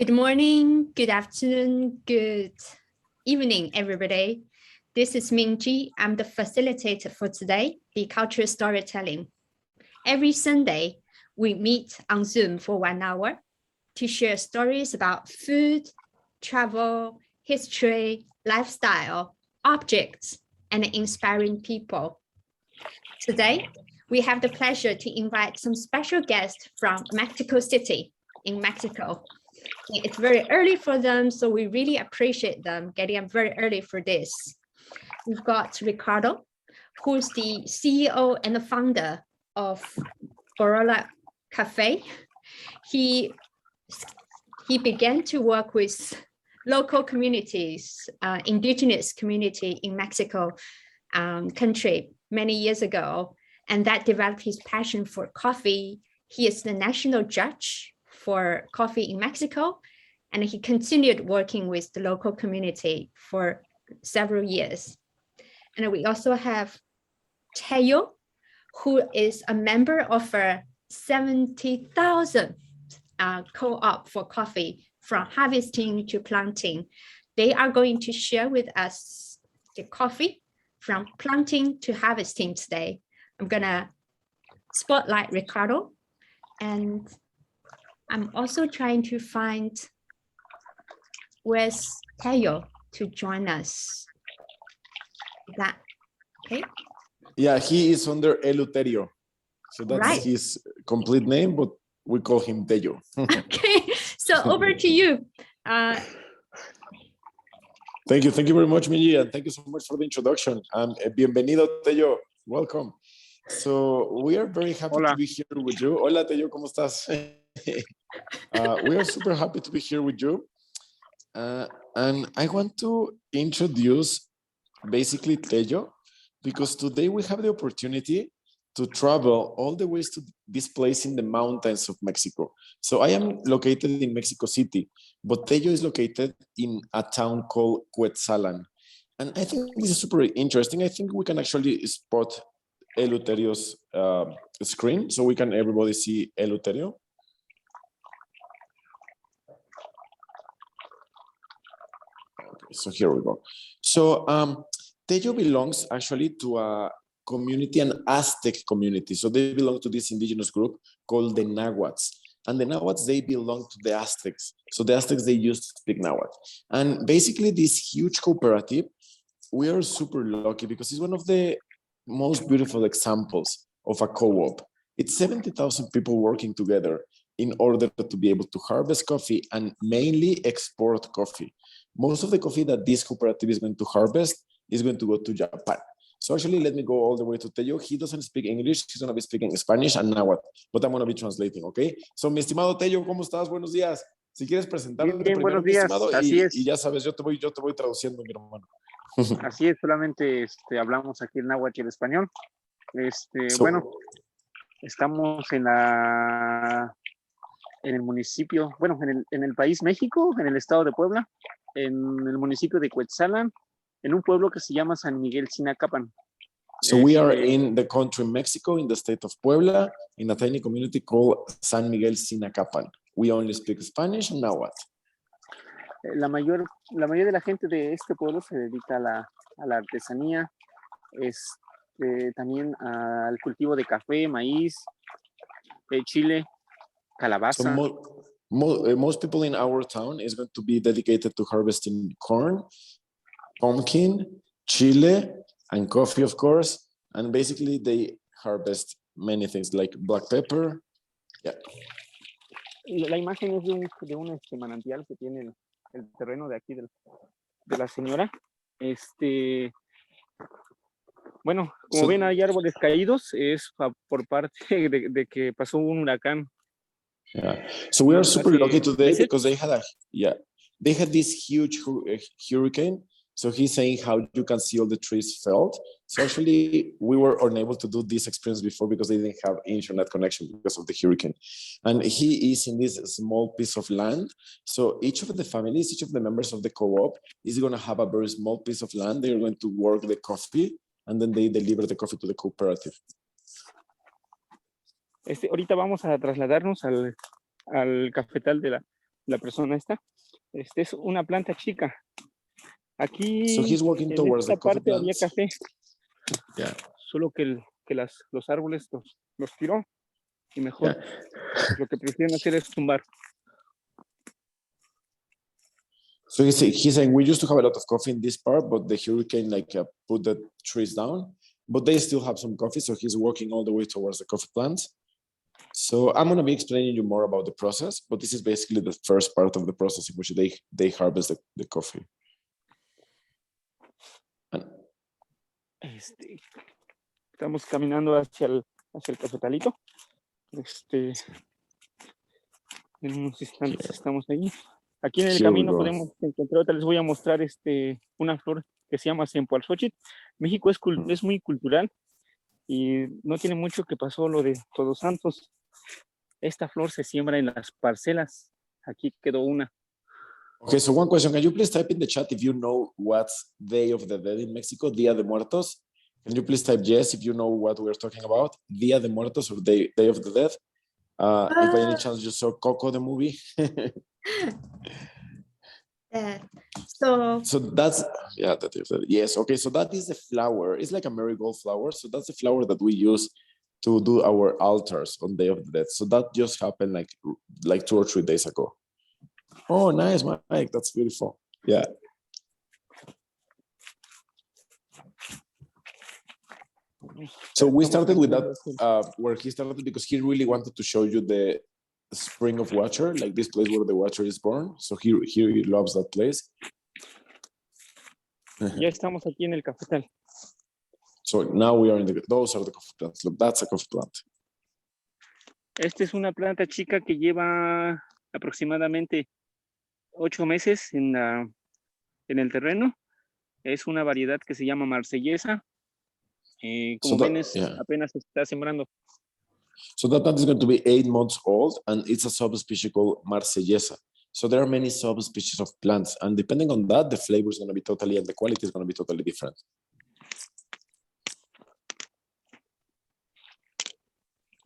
Good morning, good afternoon, good evening, everybody. This is Mingji. I'm the facilitator for today, the cultural storytelling. Every Sunday, we meet on Zoom for 1 hour to share stories about food, travel, history, lifestyle, objects, and inspiring people. Today, we have the pleasure to invite some special guests from Mexico City in Mexico. It's very early for them, so we really appreciate them getting up very early for this. We've got Ricardo, who's the CEO and the founder of Corolla Cafe. He began to work with local communities, indigenous community in Mexico country many years ago, and that developed his passion for coffee. He is the national judge for coffee in Mexico, and he continued working with the local community for several years. And we also have Teo, who is a member of a 70,000 co-op for coffee from harvesting to planting. They are going to share with us the coffee from planting to harvesting today. I'm gonna spotlight Ricardo, and I'm also trying to find where's Teo to join us. Is that okay? Yeah, he is under Eleuterio. So that's right. His complete name, but we call him Teo. Okay, so over to you. Thank you very much, Migi, and thank you so much for the introduction. And bienvenido, Teo. Welcome. So we are very happy to be here with you. Hola, Teo, ¿cómo estás? We are super happy to be here with you. And I want to introduce basically Teo, because today we have the opportunity to travel all the ways to this place in the mountains of Mexico. So I am located in Mexico City, but Teo is located in a town called Cuetzalan. And I think this is super interesting. I think we can actually spot Eleuterio's screen, so we can everybody see Eleuterio. Okay, so here we go. So Teo belongs actually to a community, an Aztec community. So they belong to this indigenous group called the Nahuatl. And the Nahuatl, they belong to the Aztecs. So the Aztecs, they used to speak Nahuatl. And basically this huge cooperative, we are super lucky because it's one of the most beautiful examples of a co-op. It's 70,000 people working together in order to be able to harvest coffee and mainly export coffee. Most of the coffee that this cooperative is going to harvest is going to go to Japan. So actually, let me go all the way to Teo. He doesn't speak English. He's going to be speaking Spanish and Nahuatl, but I'm going to be translating, okay? So, mi estimado Teo, ¿cómo estás? Buenos días. Si quieres presentarte Bien, primero, buenos mi días. estimado, Así es. Y ya sabes, yo te voy traduciendo, mi hermano. Así es, solamente hablamos aquí el náhuatl y el español. Bueno, estamos en el municipio, bueno, en el país México, en el estado de Puebla, en el municipio de Cuetzalan, en un pueblo que se llama San Miguel Sinacapan. So we are in the country Mexico, in the state of Puebla, in a tiny community called San Miguel Sinacapan. We only speak Spanish and Nahuatl. La mayoría de la gente de este pueblo se dedica a la artesanía, también al cultivo de café, maíz, chile, calabaza. So most people in our town is going to be dedicated to harvesting corn, pumpkin, chile, and coffee, of course. And basically they harvest many things like black pepper. Yeah. La imagen es de un manantial que tiene el terreno de aquí de la señora. Bueno, como ven, hay árboles caídos, es por parte de que pasó un huracán. Yeah. So we are super lucky today because they had this huge hurricane. So he's saying how you can see all the trees felled. So actually, we were unable to do this experience before because they didn't have internet connection because of the hurricane. And he is in this small piece of land. So each of the families, each of the members of the co-op is going to have a very small piece of land. They're going to work the coffee, and then they deliver the coffee to the cooperative. Ahorita vamos a trasladarnos al cafetal de la persona esta, es una planta chica. Aquí So he's walking en towards the esta coffee parte había plants. café, Yeah. solo que los árboles los tiró y mejor lo que prefieren hacer es tumbar. So he's saying we used to have a lot of coffee in this part, but the hurricane put the trees down, but they still have some coffee. So he's walking all the way towards the coffee plants. So I'm going to be explaining you more about the process, but this is basically the first part of the process in which they harvest the coffee. And, estamos caminando hacia el cafetalito. En unos instantes estamos ahí. Aquí en el camino podemos encontrar, les voy a mostrar una flor que se llama cempasúchil. México es muy cultural y no tiene mucho que pasó lo de Todos Santos. Esta flor se siembra en las parcelas. Aquí quedó una. Okay, so one question. Can you please type in the chat if you know what's Day of the Dead in Mexico, Día de Muertos? Can you please type yes if you know what we're talking about? Día de Muertos or Day of the Dead? If by any chance you saw Coco the movie. So that's, yeah, yes. Okay, so that is the flower. It's like a marigold flower. So that's the flower that we use to do our altars on Day of the Dead. So that just happened like 2 or 3 days ago. Oh, nice, Mike. That's beautiful. Yeah. So we started with that where he started because he really wanted to show you the spring of water, like this place where the water is born. So he loves that place. Ya estamos aquí en el cafetal. So now we are those are the coffee plants. Look, that's a coffee plant. Esta es una planta chica que lleva aproximadamente 8 meses en el terreno. Es una variedad que se llama marsellesa. Como ven, apenas se está sembrando. So that plant is going to be 8 months old, and it's a subspecies called marsellesa. So there are many subspecies of plants, and depending on that, the flavor is going to be totally, and the quality is going to be totally different.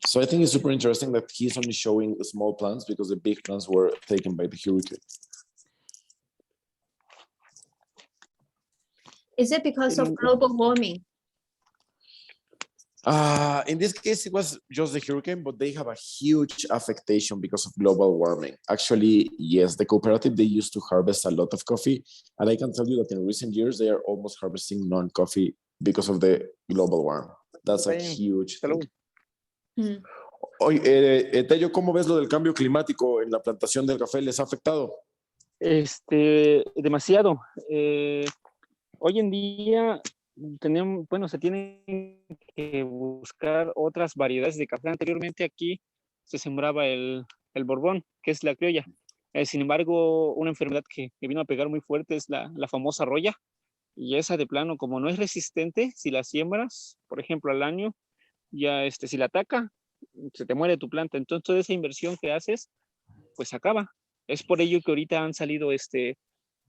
So I think it's super interesting that he's only showing the small plants because the big plants were taken by the hurricane. Is it because of global warming? In this case, it was just the hurricane, but they have a huge affectation because of global warming. Actually, yes, the cooperative, they used to harvest a lot of coffee. And I can tell you that in recent years, they are almost harvesting non-coffee because of the global warming. That's a huge thing. Oye, Tello, ¿cómo ves lo del cambio climático en la plantación del café? ¿Les ha afectado? Demasiado. Hoy en día se tienen que buscar otras variedades de café. Anteriormente aquí se sembraba el Borbón, que es la criolla. Sin embargo, una enfermedad que vino a pegar muy fuerte es la famosa roya. Y esa de plano, como no es resistente, si la siembras, por ejemplo, al año, ya si la ataca, se te muere tu planta. Entonces, toda esa inversión que haces, pues acaba. Es por ello que ahorita han salido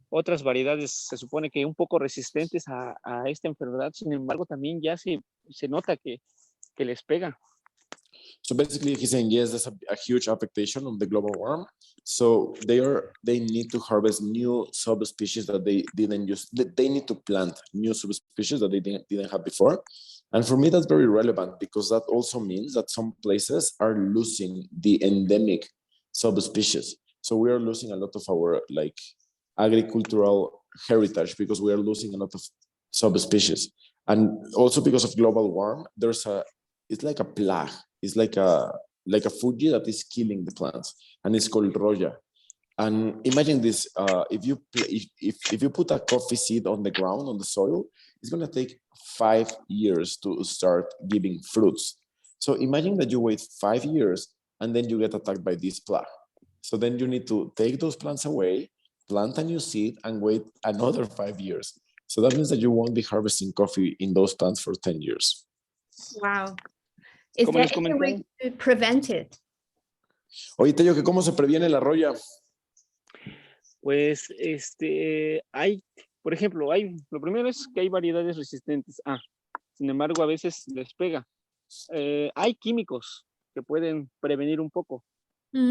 otras variedades, se supone que un poco resistentes a esta enfermedad. Sin embargo, también ya se nota que les pega. So basically, he's saying, yes, there's a huge affectation on the global warming. So they need to harvest new subspecies that they didn't use. They need to plant new subspecies that they didn't have before. And for me, that's very relevant because that also means that some places are losing the endemic subspecies. So we are losing a lot of our agricultural heritage because we are losing a lot of subspecies. And also because of global warming, it's like a plague. It's like a fungi that is killing the plants, and it's called roya. And imagine this: if you put a coffee seed on the ground, on the soil, it's going to take 5 years to start giving fruits. So imagine that you wait 5 years and then you get attacked by this plague. So then you need to take those plants away, plant a new seed, and wait another 5 years. So that means that you won't be harvesting coffee in those plants for 10 years. Wow. Is there any way to prevent it? Oye, Tello, que ¿cómo se previene la roya? Pues, por ejemplo, lo primero es que hay variedades resistentes. Sin embargo, a veces les pega. Hay químicos que pueden prevenir un poco.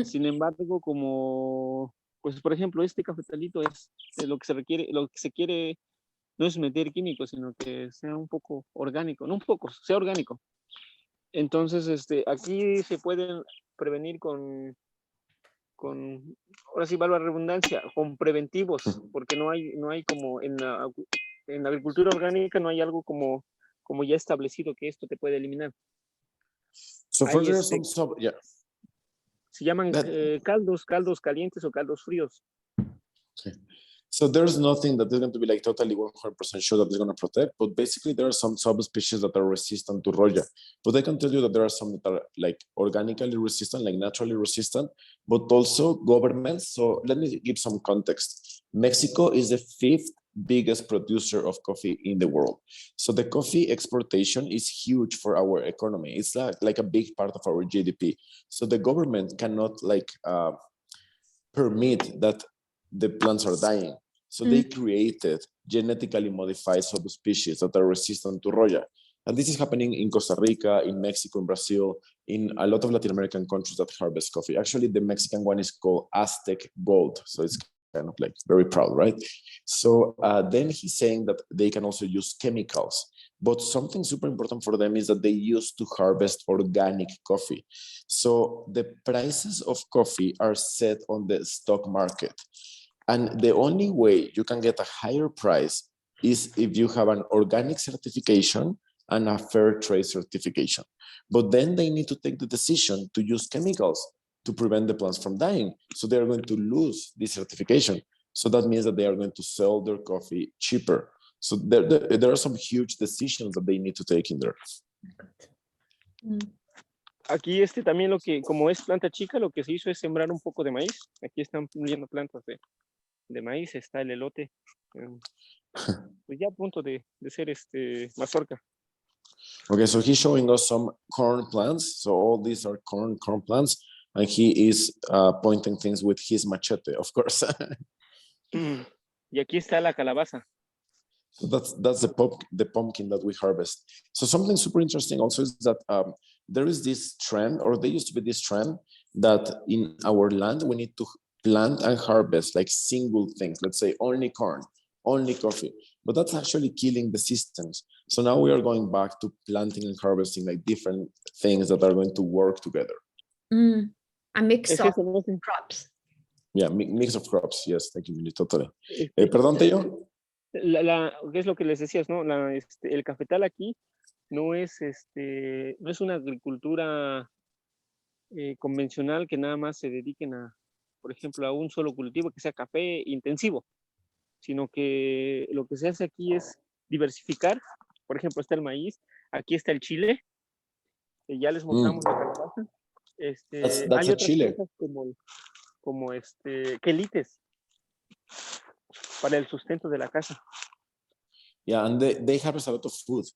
Sin embargo, como pues por ejemplo, este cafetalito es lo que se requiere, lo que se quiere no es meter químicos, sino que sea un poco orgánico, no un poco, sea orgánico. Entonces, aquí se pueden prevenir con ahora sí valga la redundancia, con preventivos, porque no hay como en la agricultura orgánica no hay algo como ya establecido que esto te puede eliminar. So Hay further some yeah. se llaman That, caldos calientes o caldos fríos. okay. So there's nothing that is going to be like totally 100% sure that they're going to protect, but basically there are some subspecies that are resistant to Roya. But I can tell you that there are some that are like organically resistant, like naturally resistant, but also governments. So let me give some context. Mexico is the 5th biggest producer of coffee in the world. So the coffee exportation is huge for our economy. It's like a big part of our GDP. So the government cannot permit that the plants are dying. So they created genetically modified subspecies that are resistant to Roya. And this is happening in Costa Rica, in Mexico, in Brazil, in a lot of Latin American countries that harvest coffee. Actually, the Mexican one is called Aztec Gold. So it's kind of like very proud, right? So then he's saying that they can also use chemicals. But something super important for them is that they used to harvest organic coffee. So the prices of coffee are set on the stock market. And the only way you can get a higher price is if you have an organic certification and a fair trade certification. But then they need to take the decision to use chemicals to prevent the plants from dying. So they're going to lose this certification. So that means that they are going to sell their coffee cheaper. So there are some huge decisions that they need to take in there. Aquí también como es planta chica, lo que se hizo es sembrar un poco de maíz. Aquí están viendo plantas de maíz, está el elote, pues ya a punto de ser mazorca. Okay, so he's showing us some corn plants. So all these are corn plants, and he is pointing things with his machete, of course. Y aquí está la calabaza. So that's the pumpkin that we harvest. So something super interesting also is that there is this trend, or there used to be this trend, that in our land we need to plant and harvest like single things. Let's say only corn, only coffee, but that's actually killing the systems. So now we are going back to planting and harvesting like different things that are going to work together. A mix of crops. Yeah, mix of crops. Yes, thank you, totally. Perdón, Tello. ¿Qué es lo que les decías, no? El cafetal aquí no es una agricultura convencional que nada más se dediquen por ejemplo, a un solo cultivo que sea café intensivo, sino que lo que se hace aquí es diversificar. Por ejemplo, está el maíz, aquí está el chile, ya les mostramos la calabaza. Hay otras chile. cosas como quelites para el sustento de la casa. Yeah, and they harvest a lot of food.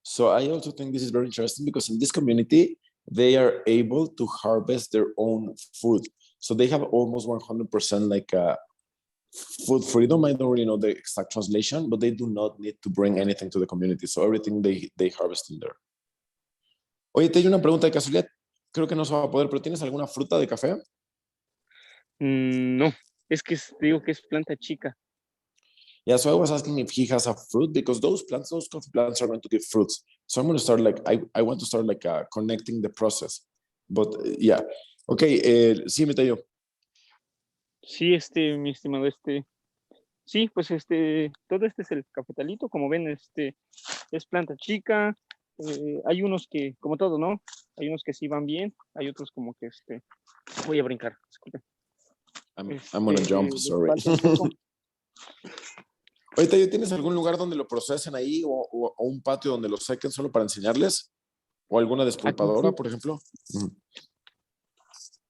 So I also think this is very interesting because in this community, they are able to harvest their own food. So they have almost 100% like food freedom. I don't really know the exact translation, but they do not need to bring anything to the community. So everything they harvest in there. Oye, te doy una pregunta de casualidad. Creo que no se va a poder, pero ¿tienes alguna fruta de café? No, es que digo que es planta chica. Yeah, so I was asking if he has a fruit because those coffee plants are going to give fruits. So I'm going to start I want to start connecting the process. But yeah, okay, sí, me yo. Sí, mi estimado, sí, pues todo es el cafetalito, como ven, es planta chica. Hay unos que, como todo, ¿no? Hay unos que sí van bien, hay otros como que voy a brincar, disculpen. I'm gonna jump, sorry. Oye, ¿tienes algún lugar donde lo procesen ahí o un patio donde lo sequen solo para enseñarles? ¿O alguna despulpadora, sí. por ejemplo?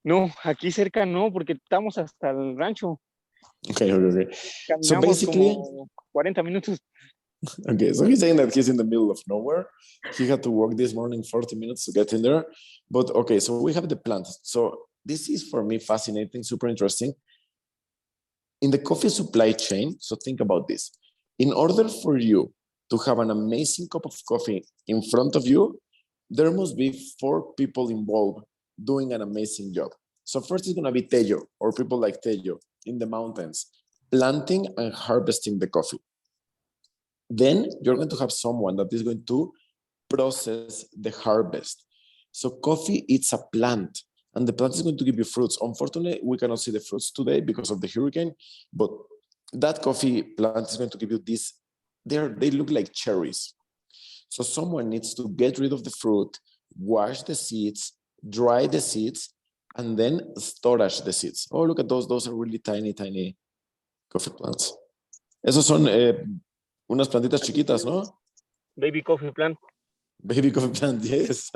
No, aquí cerca no, porque estamos hasta el rancho. Okay. Caminamos So basically, como 40 minutos. Okay, so he's saying that he's in the middle of nowhere. He had to walk this morning 40 minutes to get in there. But okay, so we have the plant. So this is for me fascinating, super interesting. In the coffee supply chain, so think about this. In order for you to have an amazing cup of coffee in front of you, there must be 4 people involved doing an amazing job. So first is going to be Tello, or people like Tello in the mountains, planting and harvesting the coffee. Then you're going to have someone that is going to process the harvest. So coffee, it's a plant, and the plant is going to give you fruits. Unfortunately, we cannot see the fruits today because of the hurricane, but that coffee plant is going to give you this. They look like cherries. So someone needs to get rid of the fruit, wash the seeds, dry the seeds, and then storage the seeds. Oh, look at those. Those are really tiny, tiny coffee plants. Esos son unas plantitas chiquitas, ¿no? Baby coffee plant. Baby coffee plant, yes.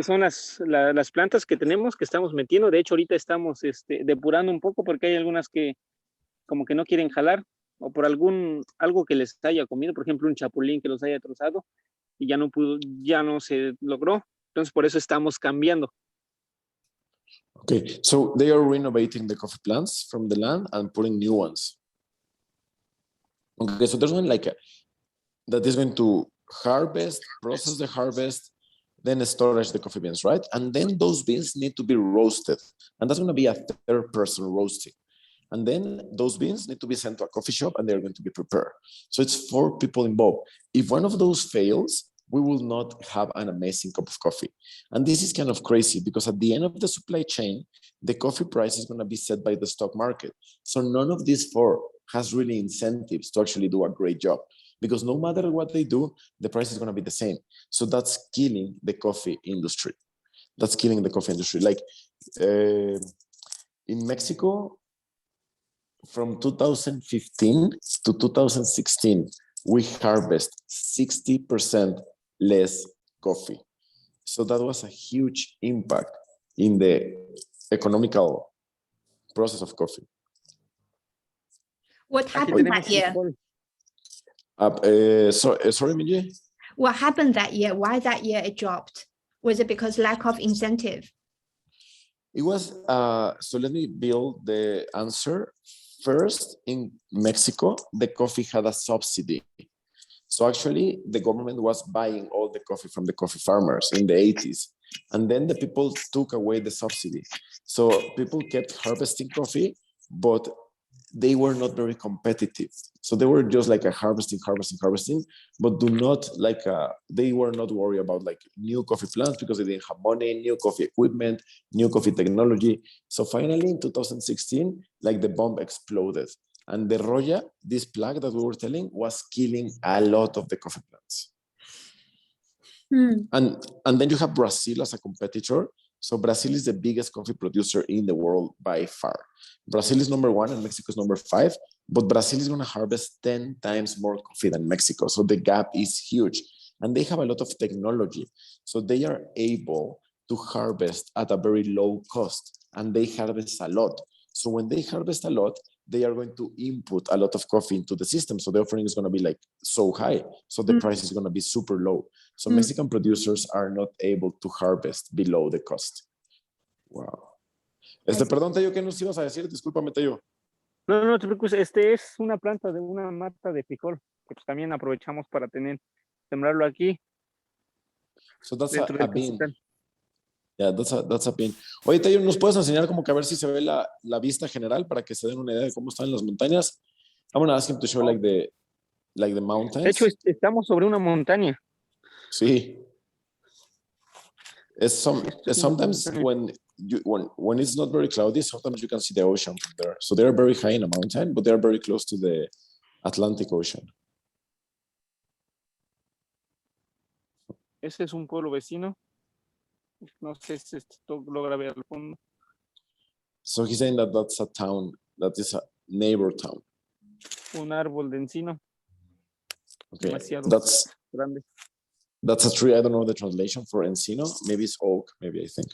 Son las plantas que tenemos, que estamos metiendo. De hecho, ahorita estamos depurando un poco porque hay algunas que como que no quieren jalar o por algo que les haya comido, por ejemplo, un chapulín que los haya trozado y ya no se logró. Entonces, por eso estamos cambiando. Okay, so they are renovating the coffee plants from the land and putting new ones. Okay, so there's one that is going to harvest, process the harvest, then storage the coffee beans, right? And then those beans need to be roasted. And that's going to be a third person roasting. And then those beans need to be sent to a coffee shop and they're going to be prepared. So it's 4 people involved. If one of those fails, we will not have an amazing cup of coffee. And this is kind of crazy because at the end of the supply chain, the coffee price is going to be set by the stock market. So none of these 4 has really incentives to actually do a great job because no matter what they do, the price is going to be the same. So that's killing the coffee industry. That's killing the coffee industry. Like in Mexico, from 2015 to 2016, we harvest 60% less coffee. So that was a huge impact in the economical process of coffee. What happened that year? Sorry, Minji? What happened that year? Why that year it dropped? Was it because lack of incentive? It was, so let me build the answer. First, in Mexico, the coffee had a subsidy. So actually, the government was buying all the coffee from the coffee farmers in the 80s. And then the people took away the subsidy. So people kept harvesting coffee, but they were not very competitive. So they were just like a harvesting, but they were not worried about like new coffee plants because they didn't have money, new coffee equipment, new coffee technology. So finally in 2016, like the bomb exploded. And the Roya, this plague that we were telling, was killing a lot of the coffee plants. And then you have Brazil as a competitor. So Brazil is the biggest coffee producer in the world by far. Brazil is number 1 and Mexico is number 5, but Brazil is going to harvest 10 times more coffee than Mexico. So the gap is huge. And they have a lot of technology. So they are able to harvest at a very low cost and they harvest a lot. So when they harvest a lot, they are going to input a lot of coffee into the system. So the offering is going to be like so high. So the price is going to be super low. So Mexican producers are not able to harvest below the cost. Wow. Perdón, Tello, ¿qué nos ibas a decir? Discúlpame, Tello. No te preocupes. Es una planta de una mata de frijol que pues también aprovechamos para sembrarlo aquí. So that's a bean. Yeah, that's a bean. Oye, Tello, ¿nos puedes enseñar como que a ver si se ve la vista general para que se den una idea de cómo están las montañas? I'm going to ask him to show like the mountains. De hecho, estamos sobre una montaña. Sí. Sometimes when it's not very cloudy, sometimes you can see the ocean from there. So they're very high in a mountain, but they're very close to the Atlantic Ocean. Ese es un pueblo vecino. No sé si esto logra ver al fondo. So he's saying that that's a town, that is a neighbor town. Un árbol de encino. Okay, Demasiado grande. That's a tree. I don't know the translation for encino. Maybe it's oak, maybe I think.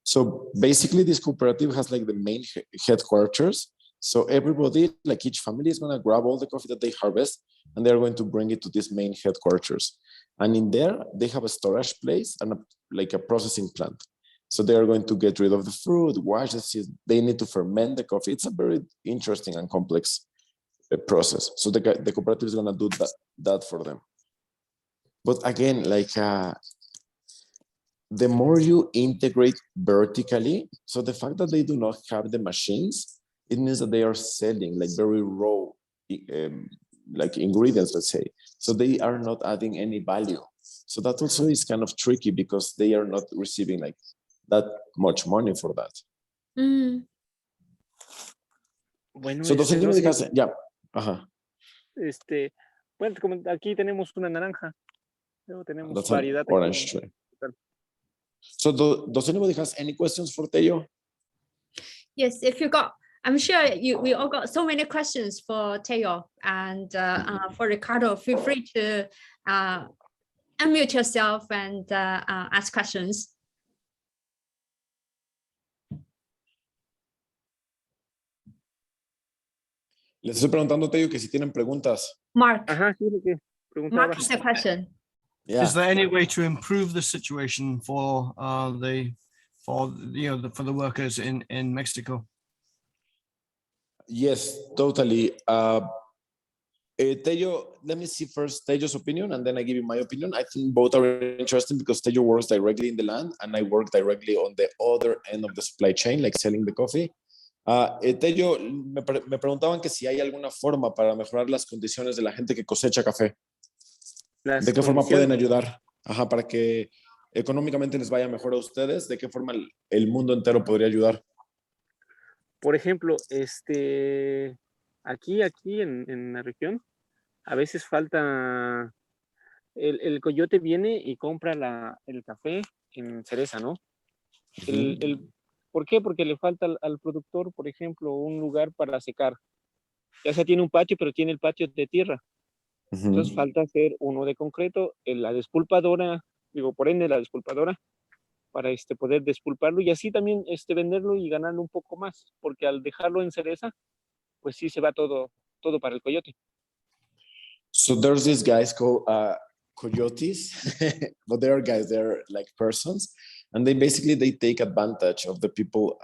So basically this cooperative has like the main headquarters. So everybody, like each family is going to grab all the coffee that they harvest and they're going to bring it to this main headquarters. And in there, they have a storage place and like a processing plant. So they are going to get rid of the fruit, wash the seeds. They need to ferment the coffee. It's a very interesting and complex process. So the cooperative is gonna do that for them. But again, like the more you integrate vertically, so the fact that they do not have the machines, it means that they are selling like very raw like ingredients, let's say. So they are not adding any value. So that also is kind of tricky because they are not receiving like that much money for that. Mm. Bueno, So doesn't no even sé, have, yeah. Uh-huh. bueno, como aquí tenemos una naranja, luego tenemos That's an variedad orange aquí. tree. So does anybody has any questions for Teo? Yes, if you got, I'm sure we all got so many questions for Teo and for Ricardo. Feel free to unmute yourself and ask questions. Les estoy preguntando, Teo, que si tienen preguntas. Mark. Ajá, sí, lo que preguntaba. Mark has a question. Yeah. Is there any way to improve the situation for the workers in Mexico? Yes, totally. Tello, let me see first Tello's opinion and then I give you my opinion. I think both are interesting because Tello works directly in the land and I work directly on the other end of the supply chain, like selling the coffee. Tello, me preguntaban que si hay alguna forma para mejorar las condiciones de la gente que cosecha café. ¿De qué forma pueden ayudar? Ajá, para que económicamente les vaya mejor a ustedes. ¿De qué forma el mundo entero podría ayudar? Por ejemplo, aquí en la región, a veces falta, el coyote viene y compra el café en cereza, ¿no? ¿Por qué? Porque le falta al productor, por ejemplo, un lugar para secar. Ya sea tiene un patio, pero tiene el patio de tierra. Entonces falta hacer uno de concreto, la despulpadora, por ende la despulpadora, para poder despulparlo y así también venderlo y ganarlo un poco más, porque al dejarlo en cereza, pues sí se va todo para el coyote. So there's these guys called coyotes, but they are guys, they're like persons, and they take advantage of the people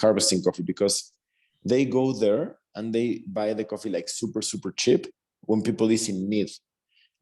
harvesting coffee because they go there and they buy the coffee like super, super cheap when people is in need,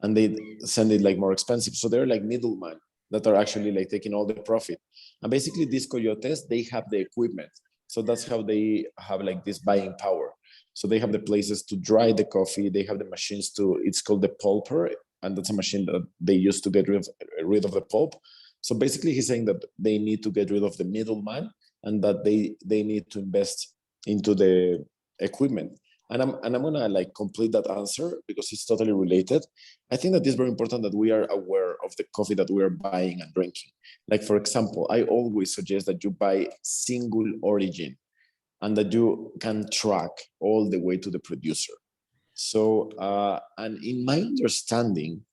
and they send it like more expensive. So they're like middlemen that are actually like taking all the profit. And basically these coyotes, they have the equipment. So that's how they have like this buying power. So they have the places to dry the coffee. They have the machines it's called the pulper. And that's a machine that they use to get rid of the pulp. So basically he's saying that they need to get rid of the middleman and that they need to invest into the equipment. And I'm gonna like complete that answer because it's totally related. I think that it's very important that we are aware of the coffee that we are buying and drinking. Like for example, I always suggest that you buy single origin and that you can track all the way to the producer. So, and in my understanding,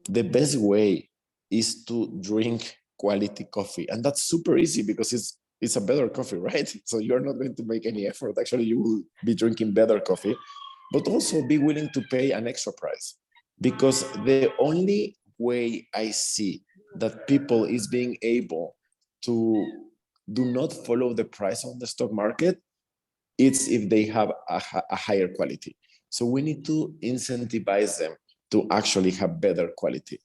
the best way is to drink quality coffee. And that's super easy because it's a better coffee, right? So you're not going to make any effort. Actually, you will be drinking better coffee, but also be willing to pay an extra price. Because the only way I see that people is being able to do not follow the price on the stock market, it's if they have a higher quality. So we need to incentivize them to actually have better quality.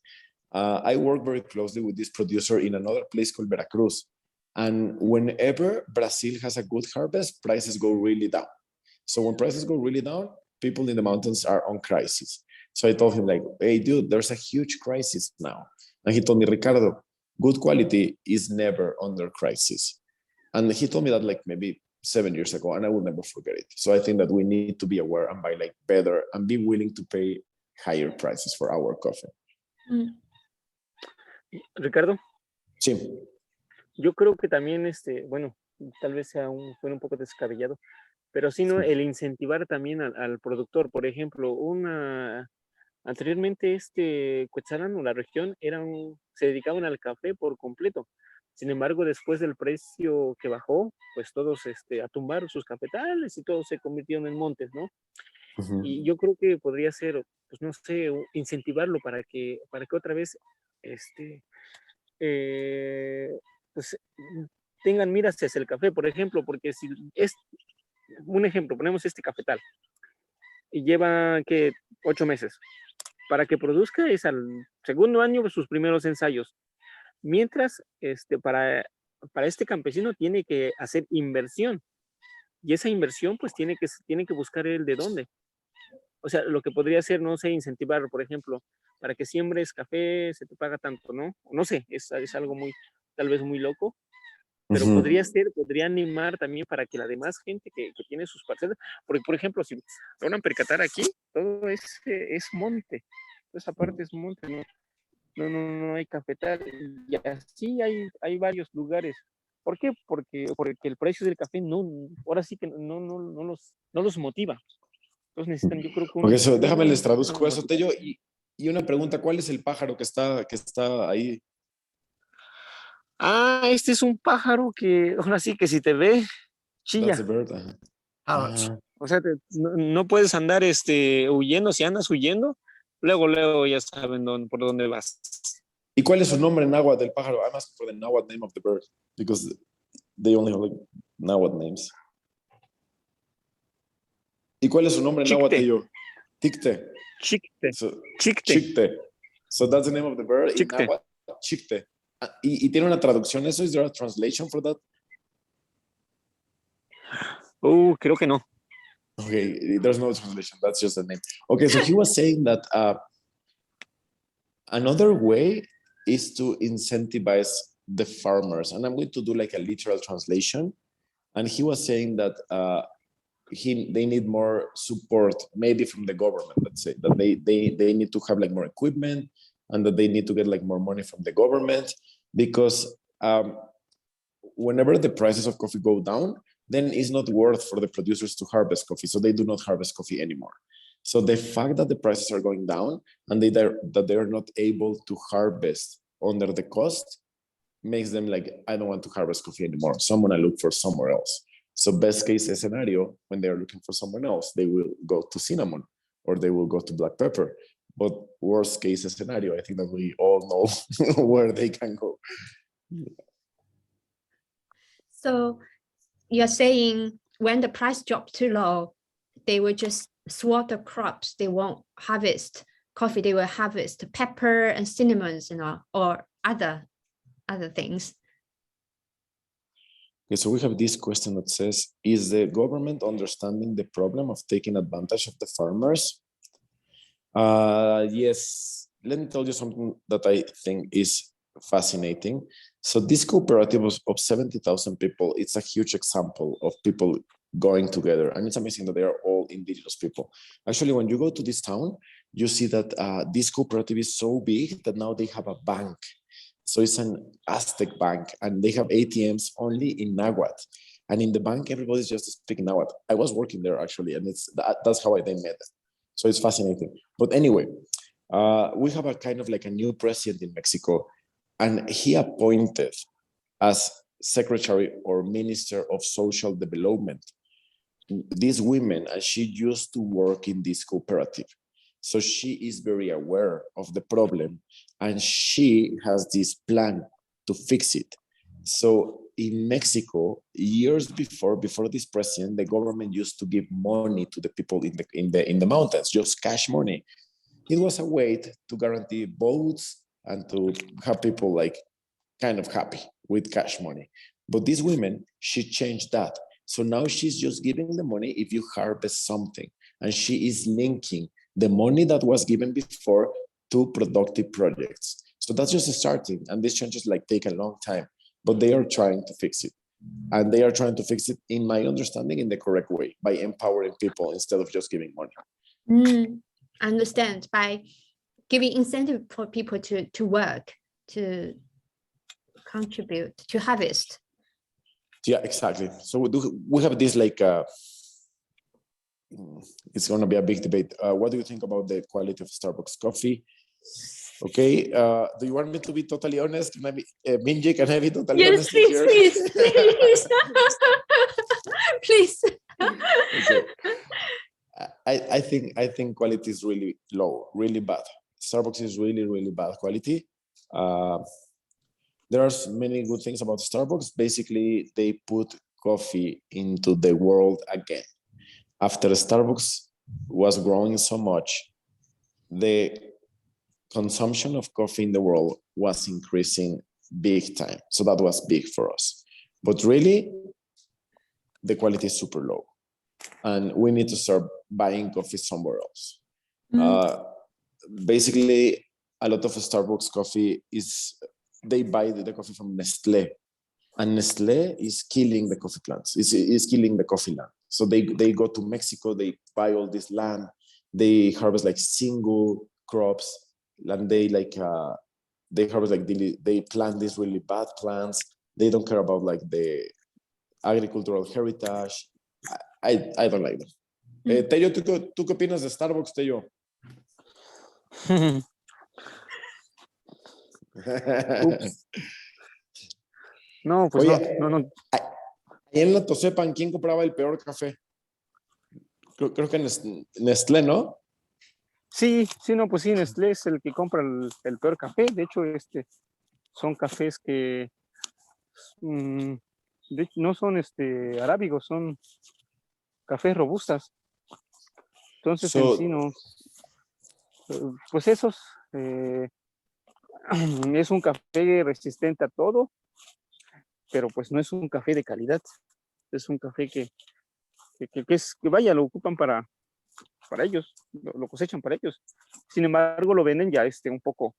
I work very closely with this producer in another place called Veracruz. And whenever Brazil has a good harvest, prices go really down. So when prices go really down, people in the mountains are on crisis. So I told him like, hey, dude, there's a huge crisis now. And he told me, Ricardo, good quality is never under crisis. And he told me that like maybe 7 years ago, and I will never forget it. So I think that we need to be aware and buy like better and be willing to pay higher prices for our coffee. Ricardo. Sí. Yo creo que también, bueno, tal vez suene un poco descabellado, pero sí, ¿no? El incentivar también al productor. Por ejemplo, anteriormente Cuetzalan o la región se dedicaban al café por completo. Sin embargo, después del precio que bajó, pues todos a tumbar sus cafetales y todos se convirtieron en montes, ¿no? Y yo creo que podría ser, pues no sé, incentivarlo para que otra vez, pues tengan miras hacia el café, por ejemplo, porque si es un ejemplo, ponemos este cafetal y lleva que 8 meses. Para que produzca es al segundo año sus primeros ensayos. Mientras, para este campesino tiene que hacer inversión. Y esa inversión, pues, tiene que buscar el de dónde. O sea, lo que podría ser, no sé, incentivar, por ejemplo, para que siembres café, se te paga tanto, ¿no? No sé, es algo muy, tal vez muy loco, pero podría animar también para que la demás gente que tiene sus parcelas, porque, por ejemplo, si logran percatar aquí, todo es monte, toda esa parte es monte, ¿no? No hay cafetal, y así hay varios lugares. ¿Por qué? Porque el precio del café ahora sí que no los motiva. Entonces necesitan, yo creo que Ok, so déjame les traduzco eso, Tello, y una pregunta, ¿cuál es el pájaro que está ahí? Este es un pájaro que ahora sí que si te ve, That's the chilla. bird. Ajá. Parrots. O sea, no puedes andar huyendo. Si andas huyendo, luego ya saben por dónde vas. ¿Y cuál es su nombre en náhuatl del pájaro? I'm asking for the Nahuatl name of the bird because they only have like Nahuatl names. ¿Y cuál es su nombre en náhuatl, Chicte, Tello? Ticte. chicte, So, chicte, Chicte. So that's the name of the bird in chicte. Nahuatl. Chicte. ¿Y tiene una traducción eso? Is there a translation for that? Creo que no. Okay, there's no translation. That's just the name. Okay, so he was saying that another way is to incentivize the farmers, and I'm going to do like a literal translation. And he was saying that they need more support, maybe from the government. Let's say that they need to have like more equipment, and that they need to get like more money from the government, because whenever the prices of coffee go down, then it's not worth for the producers to harvest coffee, so they do not harvest coffee anymore. So the fact that the prices are going down and that they're not able to harvest under the cost makes them like, I don't want to harvest coffee anymore, so I'm gonna look for somewhere else. So best case scenario, when they're looking for someone else, they will go to cinnamon or they will go to black pepper. But worst case scenario, I think that we all know where they can go. So you're saying when the price drops too low, they will just swap the crops. They won't harvest coffee. They will harvest pepper and cinnamons, or other things. Okay, so we have this question that says, is the government understanding the problem of taking advantage of the farmers? Yes, let me tell you something that I think is fascinating. So this cooperative of 70,000 people, it's a huge example of people going together. And it's amazing that they are all indigenous people. Actually, when you go to this town, you see that this cooperative is so big that now they have a bank. So it's an Aztec Bank, and they have ATMs only in Nahuatl. And in the bank, everybody's just speaking Nahuatl. I was working there actually, and that's how they met them. So it's fascinating. But anyway, we have a kind of like a new president in Mexico, and he appointed as secretary or minister of social development these women, and she used to work in this cooperative. So she is very aware of the problem, and she has this plan to fix it. So in Mexico, years before this president, the government used to give money to the people in the mountains, just cash money. It was a way to guarantee votes and to have people like kind of happy with cash money. But these women, she changed that. So now she's just giving the money if you harvest something, and she is linking the money that was given before to productive projects. So that's just starting, and these changes like take a long time, but they are trying to fix it. And they are trying to fix it, in my understanding, in the correct way, by empowering people instead of just giving money. I understand, by giving incentive for people to work, to contribute, to harvest. Yeah, exactly. So we have this like, it's going to be a big debate. What do you think about the quality of Starbucks coffee? Okay. Do you want me to be totally honest? Can I be, Minji, can I be totally honest here? Please. Please. Okay. I think quality is really low, really bad. Starbucks is really, really bad quality. There are many good things about Starbucks. Basically, they put coffee into the world again. After Starbucks was growing so much, the consumption of coffee in the world was increasing big time. So that was big for us. But really, the quality is super low. And we need to start buying coffee somewhere else. Basically, a lot of Starbucks coffee they buy the coffee from Nestlé. And Nestlé is killing the coffee plants, is killing the coffee land. So they go to Mexico, they buy all this land, they harvest like single crops, and they harvest like they plant these really bad plants. They don't care about like the agricultural heritage. I don't like them. Tello, ¿tú qué opinas de Starbucks, Tello? No, pues Oye, no. ahí en la Tosepan, ¿quién compraba el peor café? Creo que Nestlé, ¿no? Sí, no, pues sí, Nestlé es el que compra el peor café. De hecho, son cafés que de hecho, no son arábigos, son cafés robustas. Entonces, en sí no. Pues esos es un café resistente a todo, pero pues no es un café de calidad. Es un café que vaya, lo ocupan para ellos, lo cosechan para ellos. Sin embargo, lo venden ya un poco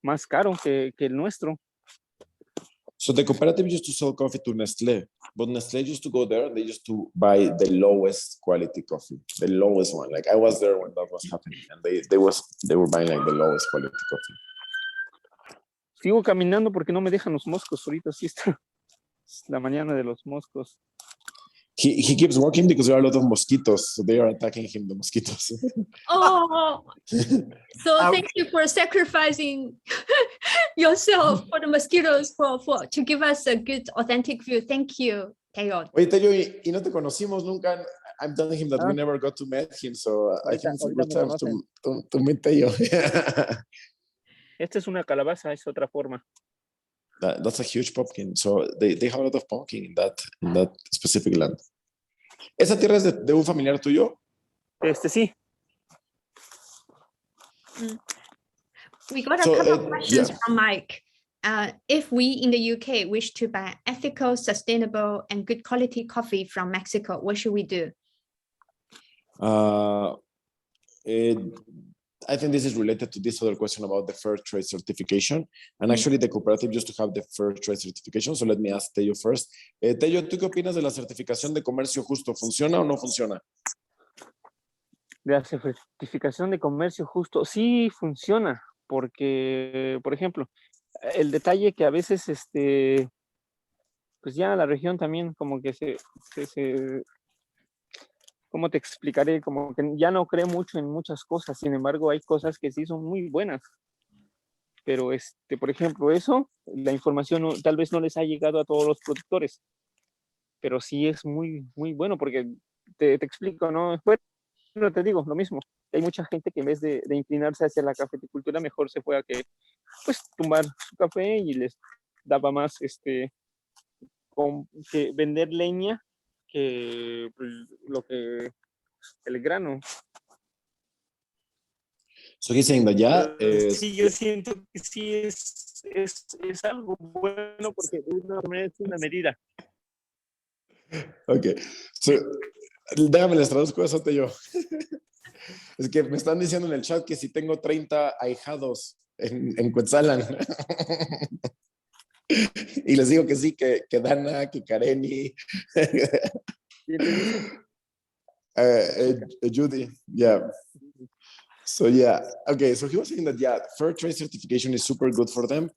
más caro que el nuestro. So the cooperative used to sell coffee to Nestlé, but Nestlé used to go there and they used to buy the lowest quality coffee, the lowest one. Like I was there when that was happening, and they were buying like the lowest quality coffee. Sigo caminando porque no me dejan los moscos. Ahorita sí está la mañana de los moscos. He keeps walking because there are a lot of mosquitoes, so they are attacking him, the mosquitoes. Oh, so thank you for sacrificing yourself for the mosquitoes to give us a good authentic view. Thank you, Tello. Oye, Tello, y no te conocimos nunca. I'm telling him that we never got to meet him, so I think it's a good time to meet Tello. Esta es una calabaza, es otra forma. That's a huge pumpkin. So they have a lot of pumpkin in that specific land. ¿Esa tierra es de un familiar tuyo? Sí. We got a couple of questions from Mike. If we in the UK wish to buy ethical, sustainable, and good quality coffee from Mexico, what should we do? I think this is related to this other question about the fair trade certification. And actually the cooperative used to have the fair trade certification. So let me ask Tello first. Tello, ¿tú qué opinas de la certificación de comercio justo? ¿Funciona o no funciona? La certificación de comercio justo sí funciona, porque, por ejemplo, el detalle que a veces, pues ya la región también como que ¿cómo te explicaré? Como que ya no cree mucho en muchas cosas, sin embargo hay cosas que sí son muy buenas. Pero, por ejemplo, la información tal vez no les ha llegado a todos los productores, pero sí es muy, muy bueno, porque te explico, ¿no? Bueno, te digo lo mismo. Hay mucha gente que en vez de inclinarse hacia la cafeticultura, mejor se fue a tumbar su café y les daba más, que vender leña que el grano. So he's saying that sí, yo siento que sí es algo bueno porque de una manera es una medida. Ok, so, déjame les traduzco eso, Tello. Es que me están diciendo en el chat que si tengo 30 ahijados en Cuetzalan. Y les digo que sí, que Dana, que Kareni. Judy, yeah. So yeah, okay, so he was saying that, fair trade certification is super good for them.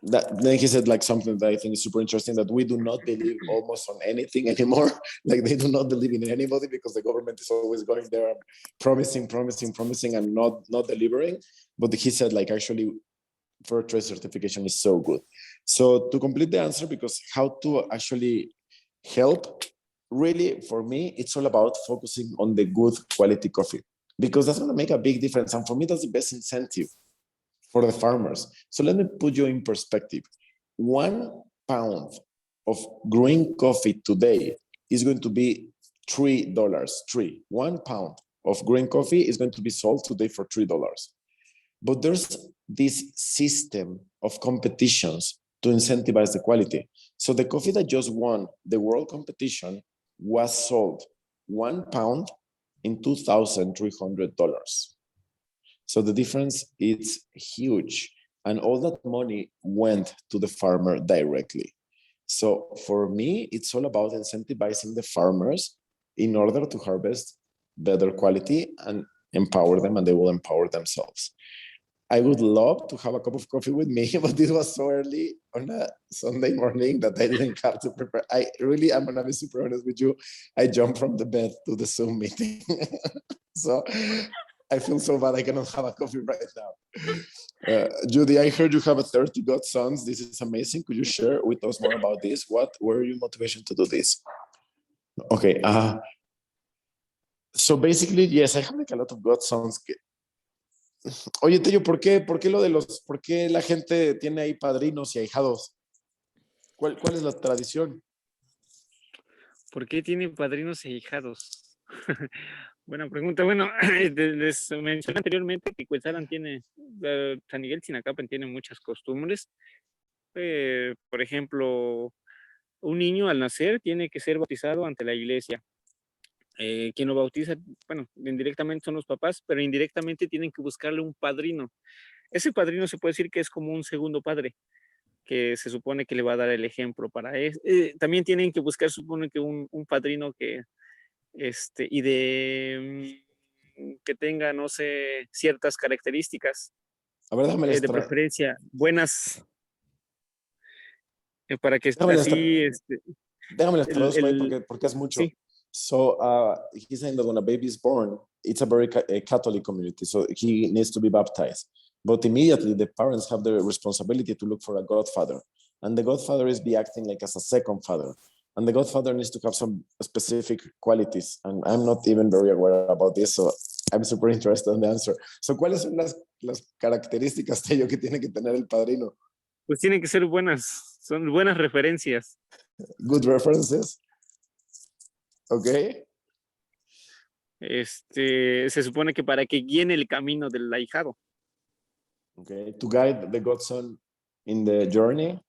Then he said like something that I think is super interesting, that we do not believe almost on anything anymore. Like they do not believe in anybody because the government is always going there and promising and not delivering. But he said like actually fair trade certification is so good. So to complete the answer, because how to actually help, really for me, it's all about focusing on the good quality coffee, because that's going to make a big difference. And for me, that's the best incentive for the farmers. So let me put you in perspective. 1 pound of green coffee today is going to be $3. 1 pound. of green coffee is going to be sold today for $3. But there's this system of competitions to incentivize the quality. So the coffee that just won the world competition was sold 1 pound in $2,300. So the difference is huge. And all that money went to the farmer directly. So for me, it's all about incentivizing the farmers in order to harvest better quality and empower them, and they will empower themselves. I would love to have a cup of coffee with me, but this was so early on a Sunday morning that I didn't have to prepare. I'm gonna be super honest with you. I jumped from the bed to the Zoom meeting. So I feel so bad I cannot have a coffee right now. Judy, I heard you have a 30 godsons. This is amazing. Could you share with us more about this? What were your motivation to do this? Okay. So basically, yes, I have like a lot of godsons. Oye, Tello, ¿por qué la gente tiene ahí padrinos y ahijados? ¿Cuál es la tradición? ¿Por qué tiene padrinos e hijados? Buena pregunta. Bueno, les mencioné anteriormente que Cuetzalan tiene, San Miguel Tzinacapan tiene muchas costumbres. Por ejemplo, un niño al nacer tiene que ser bautizado ante la iglesia. Quien lo bautiza, bueno, indirectamente son los papás, pero indirectamente tienen que buscarle un padrino. Ese padrino se puede decir que es como un segundo padre, que se supone que le va a dar el ejemplo para eso. También tienen que buscar, supone que un padrino que, y de que tenga, no sé, ciertas características. A ver, de preferencia, buenas, para que así... Déjame las traduzco ahí porque es mucho. Sí. So he's saying that when a baby is born, it's a very Catholic community, so he needs to be baptized. But immediately the parents have the responsibility to look for a godfather. And the godfather is be acting like as a second father. And the godfather needs to have some specific qualities. And I'm not even very aware about this, so I'm super interested in the answer. So, ¿cuáles son las características, Tello, que tiene que tener el padrino? Pues tienen que ser buenas, son buenas referencias. Good references. Okay. Se supone que para que guíen el camino del ahijado. Okay. To guide the godson in the journey.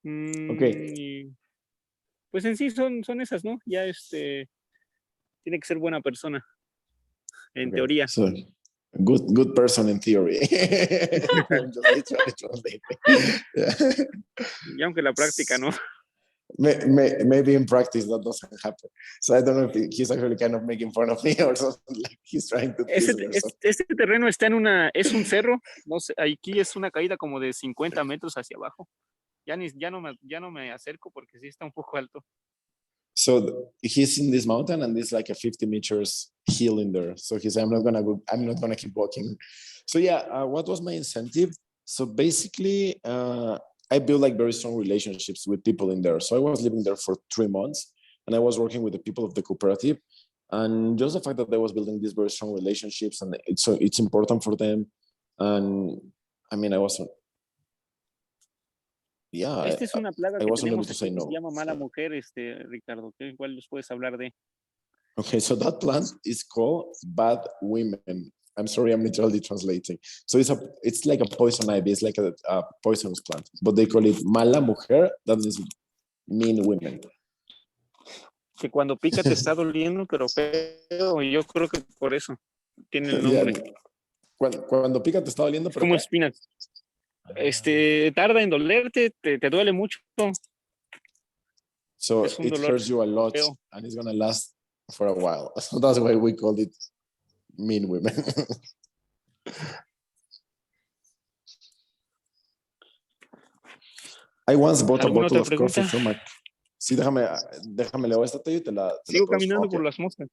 Okay. Pues en sí son esas, ¿no? Ya tiene que ser buena persona, en teoría. So, good person in theory. Y aunque la práctica, ¿no? Maybe in practice that doesn't happen. So I don't know if he's actually kind of making fun of me or something, like he's trying to tease me or something. Este terreno está es un cerro, no sé, aquí es una caída como de 50 metros hacia abajo. Ya no me acerco porque sí está un poco alto. So he's in this mountain and there's like a 50 meters hill in there. So he said, I'm not gonna keep walking. So yeah, what was my incentive? So basically, I built like very strong relationships with people in there. So I was living there for 3 months and I was working with the people of the cooperative. And just the fact that I was building these very strong relationships and it's important for them. And I mean, I wasn't. Yeah, Esta es una plaga I que wasn't able tenemos to aquí say que no. se llama mala mujer, Ricardo. ¿Cuál les puedes hablar de? Okay, so that plant is called bad women. I'm sorry, I'm literally translating. So it's like a poison ivy. It's like a poisonous plant, but they call it mala mujer. That means mean women. Que cuando pica te está doliendo, pero feo. Yo creo que por eso tiene el nombre. Yeah. Cuando pica te está doliendo, pero como espinas. Tarda en dolerte, te duele mucho. So it hurts you a lot feo. And it's gonna last for a while. So that's why we call it mean women. I once bought a bottle of coffee from a... Sí, déjame leer esta y te la... Sigo caminando por las moscas.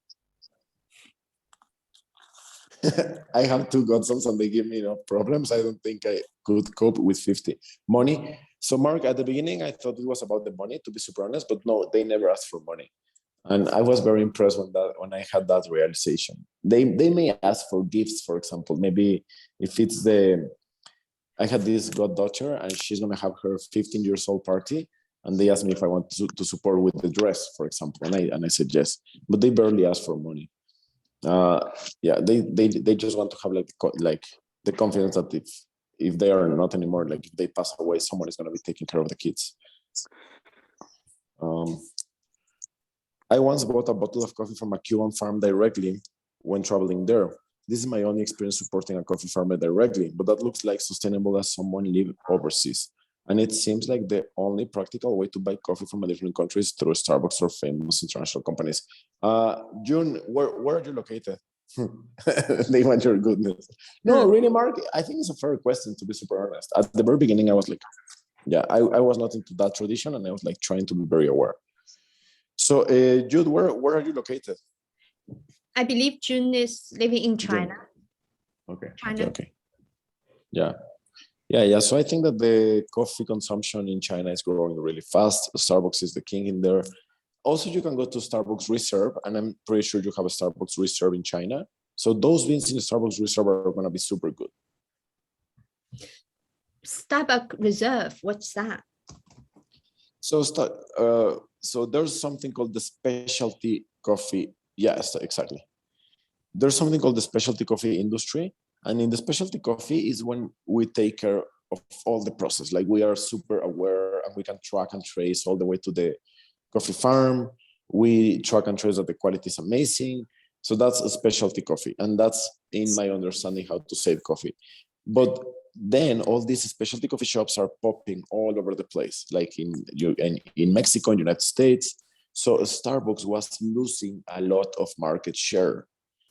I have 2 godsons and they give me problems. I don't think I could cope with 50. Money. So Mark, at the beginning, I thought it was about the money, to be super honest, but no, they never asked for money. And I was very impressed when I had that realization. They may ask for gifts, for example. Maybe if it's I had this goddaughter and she's going to have her 15 years old party. And they asked me if I want to support with the dress, for example, and I said yes. But they barely ask for money. Yeah, they just want to have like the confidence that if they are not anymore, like if they pass away, someone is going to be taking care of the kids. I once bought a bottle of coffee from a Cuban farm directly when traveling there. This is my only experience supporting a coffee farmer directly, but that looks like sustainable as someone live overseas. And it seems like the only practical way to buy coffee from a different country is through Starbucks or famous international companies. June, where are you located? They want your goodness. No, really, Mark, I think it's a fair question, to be super honest. At the very beginning, I was like, yeah, I was not into that tradition, and I was like trying to be very aware. So, Jude, where are you located? I believe June is living in China. Okay. China. Okay. Yeah. So I think that the coffee consumption in China is growing really fast. Starbucks is the king in there. Also, you can go to Starbucks Reserve, and I'm pretty sure you have a Starbucks Reserve in China. So those beans in the Starbucks Reserve are going to be super good. Starbucks Reserve, what's that? So there's something called the specialty coffee. Yes, exactly. There's something called the specialty coffee industry. And in the specialty coffee is when we take care of all the process. Like we are super aware and we can track and trace all the way to the coffee farm. We track and trace that the quality is amazing. So that's a specialty coffee. And that's in my understanding how to save coffee. But then all these specialty coffee shops are popping all over the place, like in Mexico, in the United States. So Starbucks was losing a lot of market share.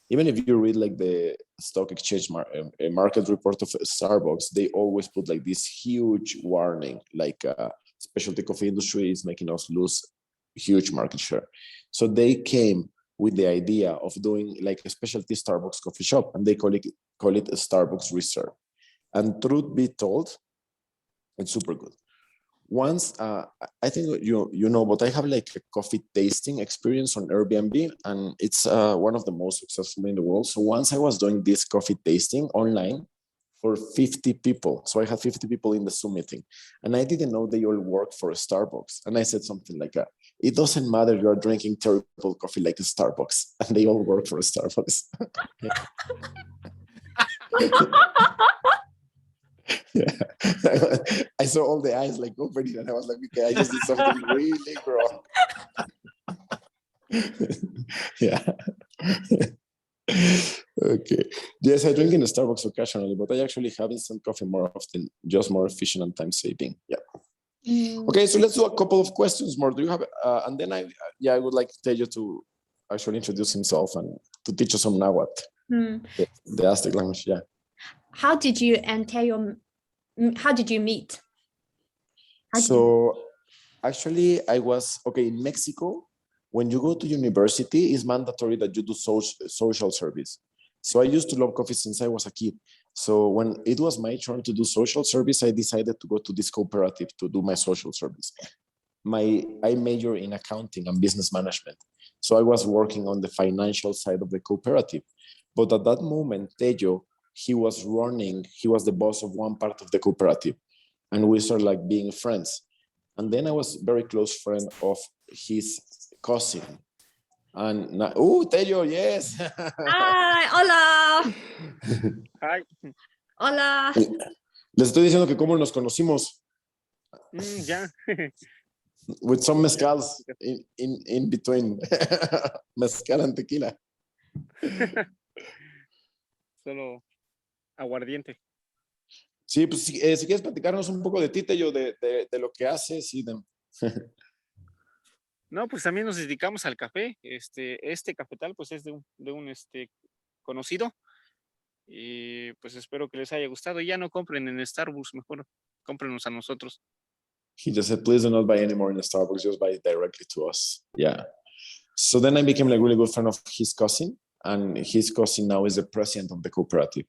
Even if you read like the stock exchange market report of Starbucks, they always put like this huge warning, like specialty coffee industry is making us lose huge market share. So they came with the idea of doing like a specialty Starbucks coffee shop, and they call it a Starbucks Reserve. And truth be told, it's super good. Once, I think you know, but I have like a coffee tasting experience on Airbnb, and it's one of the most successful in the world. So once I was doing this coffee tasting online for 50 people. So I had 50 people in the Zoom meeting, and I didn't know they all work for Starbucks. And I said something like, it doesn't matter you're drinking terrible coffee like a Starbucks, and they all work for Starbucks. Yeah. I saw all the eyes like opening, and I was like, okay, I just did something really wrong. Yeah. Okay. Yes, I drink in the Starbucks occasionally, but I actually have instant coffee more often, just more efficient and time saving. Yeah. Okay, so let's do a couple of questions more. Do you have, and then I would like Tello to actually introduce himself and to teach us some Nahuatl, the Aztec language. Yeah. How did you how did you meet? Actually, I was, in Mexico, when you go to university, it's mandatory that you do social service. So I used to love coffee since I was a kid. So when it was my turn to do social service, I decided to go to this cooperative to do my social service. I major in accounting and business management. So I was working on the financial side of the cooperative. But at that moment, Tello, he was the boss of one part of the cooperative. And we started like being friends. And then I was very close friend of his cousin. And now, Tello, yes. Hi, hola. Hi. Hola. Les estoy diciendo que cómo nos conocimos. Yeah. With some mezcals in between. Mezcal and tequila. Solo aguardiente. Sí, pues si quieres platicarnos un poco de ti, Tello, de lo que haces y de... No, pues también nos dedicamos al café. Este cafetal pues es de un conocido. Y pues espero que les haya gustado. Ya no compren en Starbucks, mejor cómprenos a nosotros. He just said, please do not buy anymore in the Starbucks, just buy it directly to us. Yeah. So then I became like a really good friend of his cousin, and his cousin now is the president of the cooperative.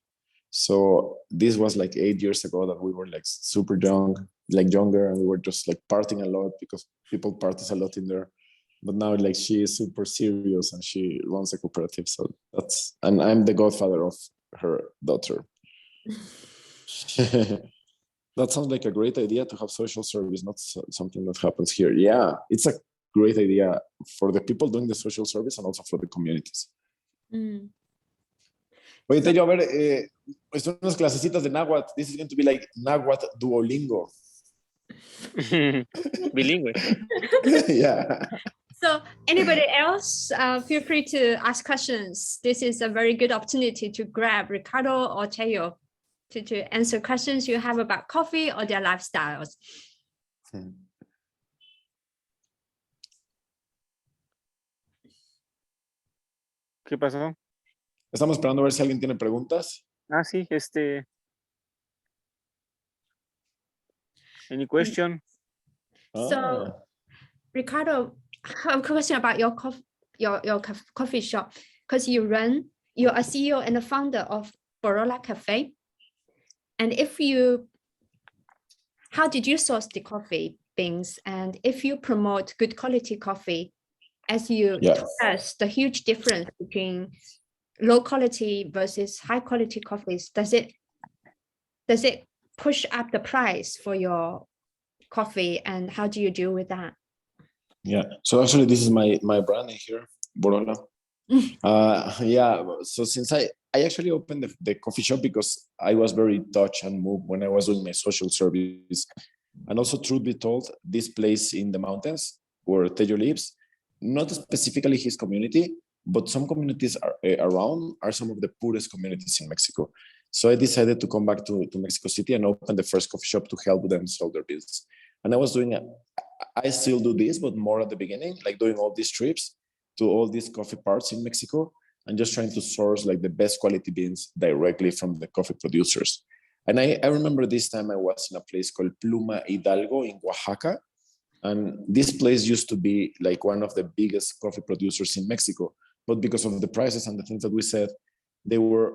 So this was like 8 years ago that we were like super young, like younger, and we were just like partying a lot because people parties a lot in there. But now like she is super serious and she runs a cooperative. So and I'm the godfather of her daughter. That sounds like a great idea to have social service, not something that happens here. Yeah, it's a great idea for the people doing the social service and also for the communities. Mm. Oye, Tello, a ver, son unas clasecitas de Nahuatl. This is going to be like Nahuatl Duolingo. Bilingüe. Yeah. So anybody else, feel free to ask questions. This is a very good opportunity to grab Ricardo or Teo to answer questions you have about coffee or their lifestyles. ¿Qué pasó? Estamos esperando a ver si alguien tiene preguntas. Ah, sí, any question? So, Ricardo, I have a question about your coffee shop, because you're a CEO and a founder of Borola Cafe. And how did you source the coffee beans? And if you promote good quality coffee, as you told us, the huge difference between low quality versus high quality coffees, does it push up the price for your coffee, and how do you deal with that? Yeah, so actually this is my brand here, Borola. Yeah, so since I actually opened the coffee shop because I was very touched and moved when I was doing my social service. And also, truth be told, this place in the mountains where Tello lives, not specifically his community, but some communities around are some of the poorest communities in Mexico. So I decided to come back to Mexico City and open the first coffee shop to help them solve their bills. And I still do this, but more at the beginning, like doing all these trips to all these coffee parts in Mexico and just trying to source like the best quality beans directly from the coffee producers. And I remember this time I was in a place called Pluma Hidalgo in Oaxaca. And this place used to be like one of the biggest coffee producers in Mexico. But because of the prices and the things that we said, they were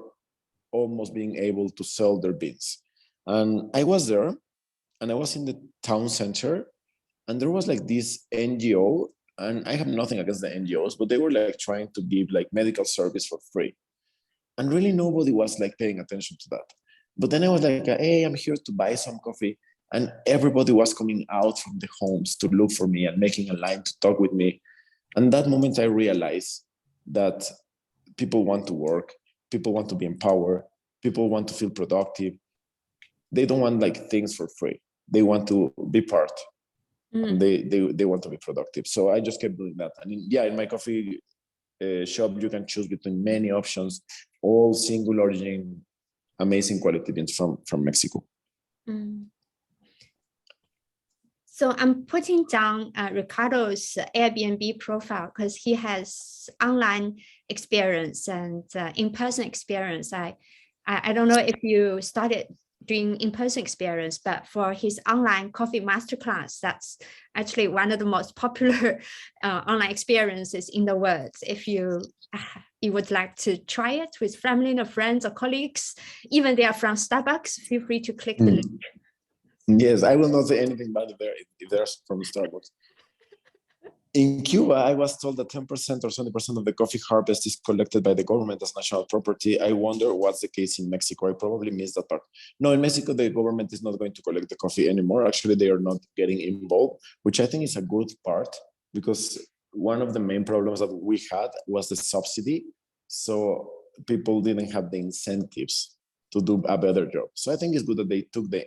almost being able to sell their beans. And I was there and I was in the town center and there was like this NGO, and I have nothing against the NGOs, but they were like trying to give like medical service for free. And really nobody was like paying attention to that. But then I was like, hey, I'm here to buy some coffee. And everybody was coming out from the homes to look for me and making a line to talk with me. And that moment I realized that people want to work, people want to be empowered, people want to feel productive. They don't want like things for free. They want to be part. And they want to be productive. So I just kept doing that. And in my coffee shop, you can choose between many options, all single origin, amazing quality beans from Mexico. So I'm putting down Ricardo's Airbnb profile because he has online experience and in-person experience. I don't know if you started doing in-person experience, but for his online coffee masterclass, that's actually one of the most popular online experiences in the world. If you would like to try it with family or friends or colleagues, even they are from Starbucks, feel free to click the link. Yes, I will not say anything bad if they're from Starbucks. In Cuba, I was told that 10% or 70% of the coffee harvest is collected by the government as national property. I wonder what's the case in Mexico. I probably missed that part. No, in Mexico, the government is not going to collect the coffee anymore. Actually, they are not getting involved, which I think is a good part because one of the main problems that we had was the subsidy. So people didn't have the incentives to do a better job. So I think it's good that they took the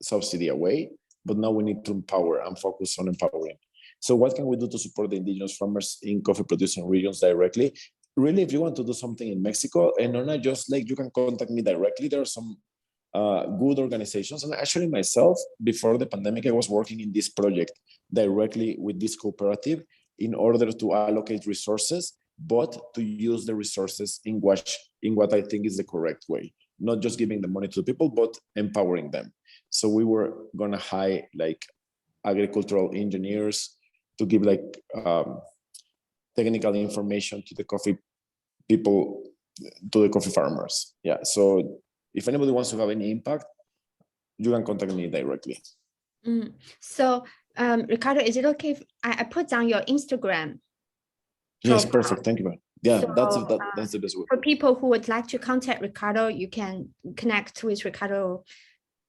subsidy away, but now we need to empower and focus on empowering. So what can we do to support the indigenous farmers in coffee producing regions directly? Really, if you want to do something in Mexico, and not just like you can contact me directly. There are some good organizations. And actually myself, before the pandemic, I was working in this project directly with this cooperative in order to allocate resources, but to use the resources in what I think is the correct way. Not just giving the money to the people, but empowering them. So we were gonna hire like agricultural engineers to give like technical information to the coffee people, to the coffee farmers. Yeah. So if anybody wants to have any impact, you can contact me directly. So Ricardo, is it okay if I put down your Instagram? Yes, perfect. Thank you, man. Yeah, so, that's the best way. For people who would like to contact Ricardo, you can connect with Ricardo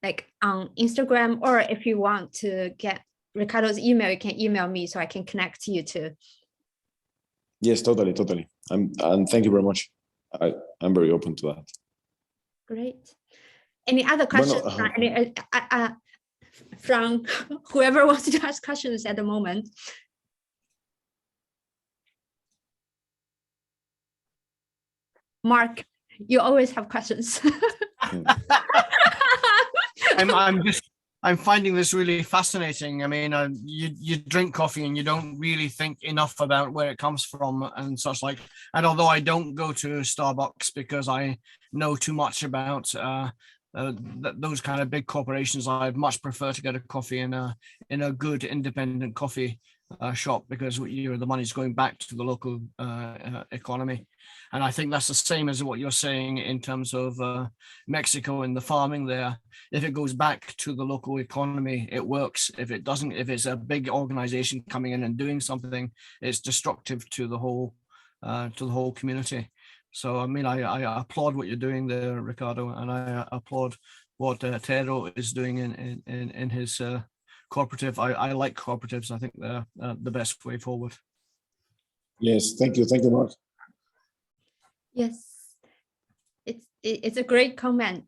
like on Instagram, or if you want to get Ricardo's email, you can email me so I can connect to you too. Yes, totally. And thank you very much. I'm very open to that. Great. Any other questions Bueno, from whoever wants to ask questions at the moment? Mark, you always have questions. I'm finding this really fascinating. I mean, you drink coffee and you don't really think enough about where it comes from and such like. And although I don't go to Starbucks because I know too much about those kind of big corporations, I'd much prefer to get a coffee in a good independent coffee shop, because the money's going back to the local economy. And I think that's the same as what you're saying in terms of Mexico and the farming there. If it goes back to the local economy, it works. If it doesn't, if it's a big organization coming in and doing something, it's destructive to the whole community. So, I mean, I applaud what you're doing there, Ricardo, and I applaud what Tero is doing in his cooperative. I like cooperatives. I think they're the best way forward. yes, thank you, Mark. Yes, it's a great comment.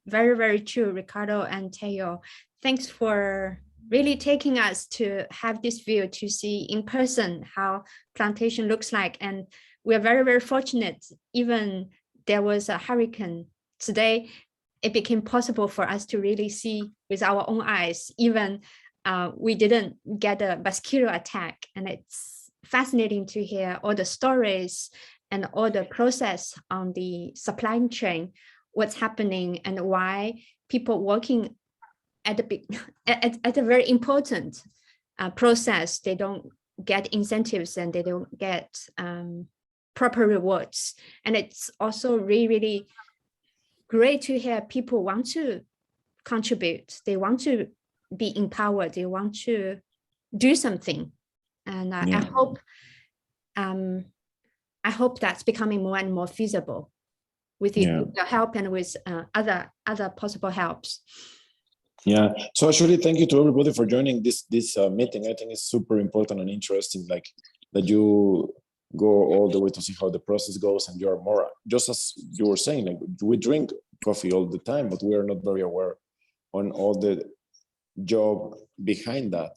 Very, very true, Ricardo and Teo. Thanks for really taking us to have this view, to see in person how plantation looks like. And we're very, very fortunate. Even there was a hurricane today, it became possible for us to really see with our own eyes. Even we didn't get a mosquito attack. And it's fascinating to hear all the stories and all the process on the supply chain, what's happening and why people working at a very important process, they don't get incentives and they don't get proper rewards. And it's also really, really great to hear people want to contribute. They want to be empowered. They want to do something. And I hope that's becoming more and more feasible with your help and with other possible helps. Yeah. So actually, thank you to everybody for joining this meeting. I think it's super important and interesting, like that you go all the way to see how the process goes, and you're more, just as you were saying, like we drink coffee all the time, but we are not very aware on all the job behind that.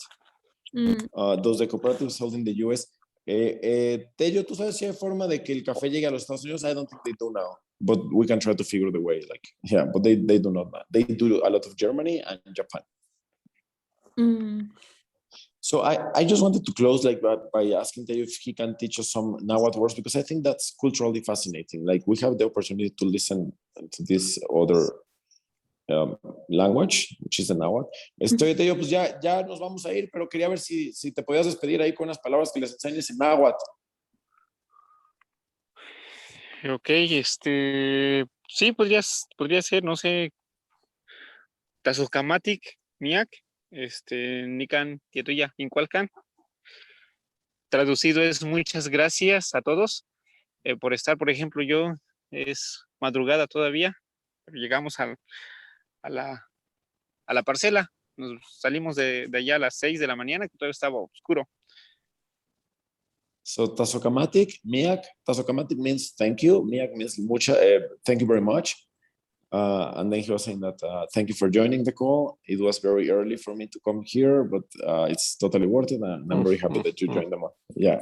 Those the cooperatives held in the US. Tello, ¿tú sabes si hay forma de que el café llegue a los Estados Unidos? I don't think they do now, but we can try to figure the way. Like, yeah, but they do not. They do a lot of Germany and Japan. So I just wanted to close like by asking Tello if he can teach us some Nahuatl words, because I think that's culturally fascinating. Like we have the opportunity to listen to this other language, which is the Nahuatl. Tello, pues ya nos vamos a ir, pero quería ver si te podías despedir ahí con unas palabras que les enseñes en Nahuatl. Ok, sí, podría ser, no sé, Tazocamatic, Miak, Nikan, Tietuya, Incualcan. Traducido es muchas gracias a todos por estar. Por ejemplo, yo es madrugada todavía, pero llegamos a la parcela. Nos salimos de allá a las 6 de la mañana, que todavía estaba oscuro. So Tazocamatic, Miak. Tazocamatic means thank you. Miak means mucha, thank you very much. And then he was saying that thank you for joining the call. It was very early for me to come here, but it's totally worth it. And I'm very happy that you joined them. Yeah.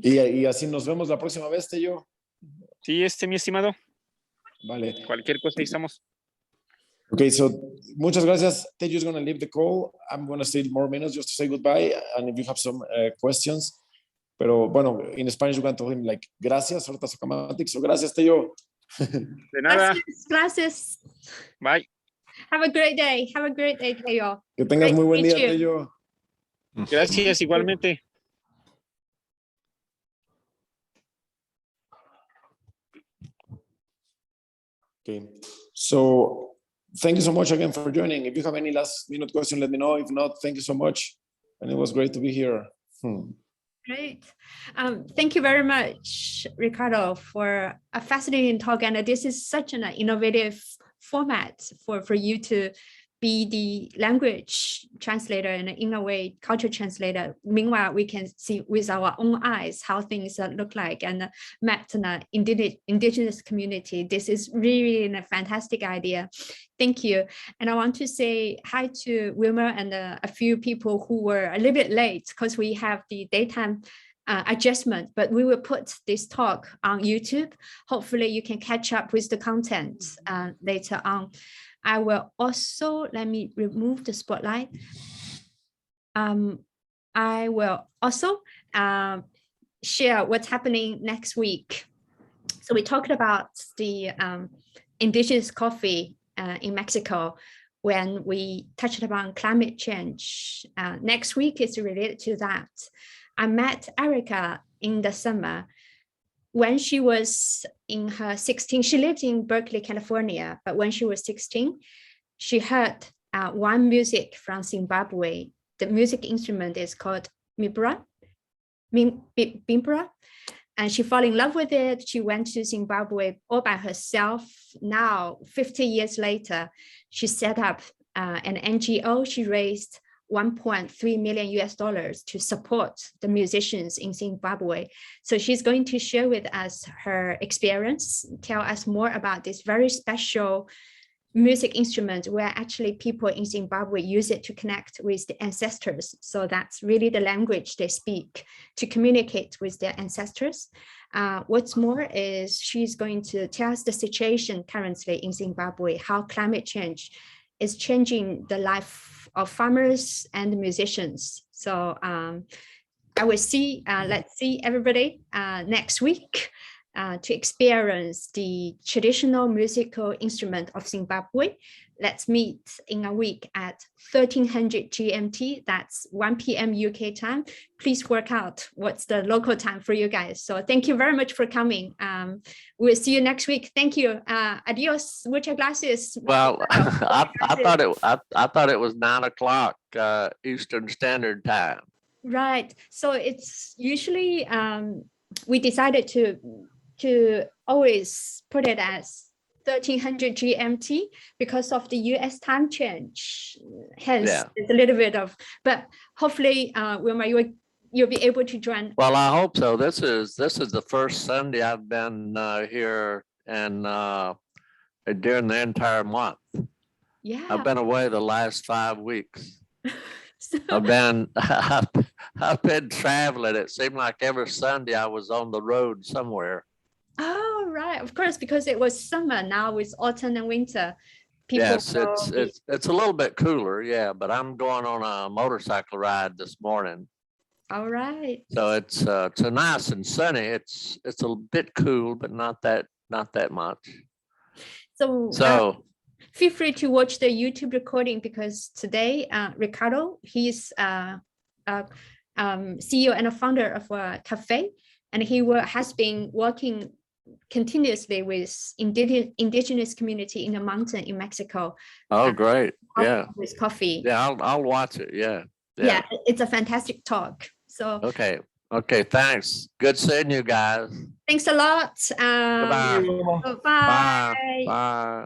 Y así nos vemos la próxima vez, Tello. Sí, mi estimado. Vale. Cualquier cosa ahí estamos. Okay, so muchas gracias. Tello is going to leave the call. I'm going to stay more minutes just to say goodbye. And if you have some questions. Pero bueno, in Spanish you can tell him like gracias for Tazocamatic. So gracias, Tello. De nada. Gracias. Bye. Have a great day. Have a great day, Tello. Que tengas muy buen día, Tello. Gracias, igualmente. Okay, so thank you so much again for joining. If you have any last minute question, let me know. If not, thank you so much. And it was great to be here. Great. Thank you very much, Ricardo, for a fascinating talk. And this is such an innovative format for you to be the language translator and in a way culture translator. Meanwhile, we can see with our own eyes how things look like and met an indigenous community. This is really a fantastic idea. Thank you. And I want to say hi to Wilmer and a few people who were a little bit late because we have the daytime adjustment, but we will put this talk on YouTube. Hopefully you can catch up with the content later on. I will also, let me remove the spotlight. I will also share what's happening next week. So we talked about the indigenous coffee in Mexico when we touched upon climate change. Next week is related to that. I met Erica in the summer. When she was in her 16, she lived in Berkeley, California, but when she was 16, she heard one music from Zimbabwe. The music instrument is called bimbra, and she fell in love with it. She went to Zimbabwe all by herself. Now, 50 years later, she set up an NGO. She raised $1.3 million to support the musicians in Zimbabwe. So she's going to share with us her experience, tell us more about this very special music instrument where actually people in Zimbabwe use it to connect with the ancestors. So that's really the language they speak to communicate with their ancestors. What's more is she's going to tell us the situation currently in Zimbabwe, how climate change is changing the life of farmers and musicians. So I will see, let's see everybody next week to experience the traditional musical instrument of Zimbabwe. Let's meet in a week at 1300 GMT. That's 1 p.m. UK time. Please work out what's the local time for you guys. So thank you very much for coming. We'll see you next week. Thank you. Adios. Muchas gracias. Well, I thought it was 9 o'clock Eastern Standard Time. Right. So it's usually we decided to always put it as 1300 GMT because of the US time change. Hence, it's a little bit of, but hopefully, Wilma, you'll be able to join. Well, I hope so. This is the first Sunday I've been here and during the entire month. Yeah, I've been away the last 5 weeks. So, I've been traveling. It seemed like every Sunday I was on the road somewhere. oh, right. Of course, because it was summer. Now it's autumn and winter. People Yes, it's a little bit cooler, yeah, but I'm going on a motorcycle ride this morning. all right. So it's nice and sunny. It's a bit cool, but not that much. So feel free to watch the YouTube recording because today, Ricardo, he's CEO and a founder of a cafe, and he has been working continuously with indigenous community in the mountain in Mexico. Oh, great! Yeah, with coffee. Yeah, I'll watch it. Yeah, it's a fantastic talk. So okay, thanks. Good seeing you guys. thanks a lot. Goodbye. Bye. Bye.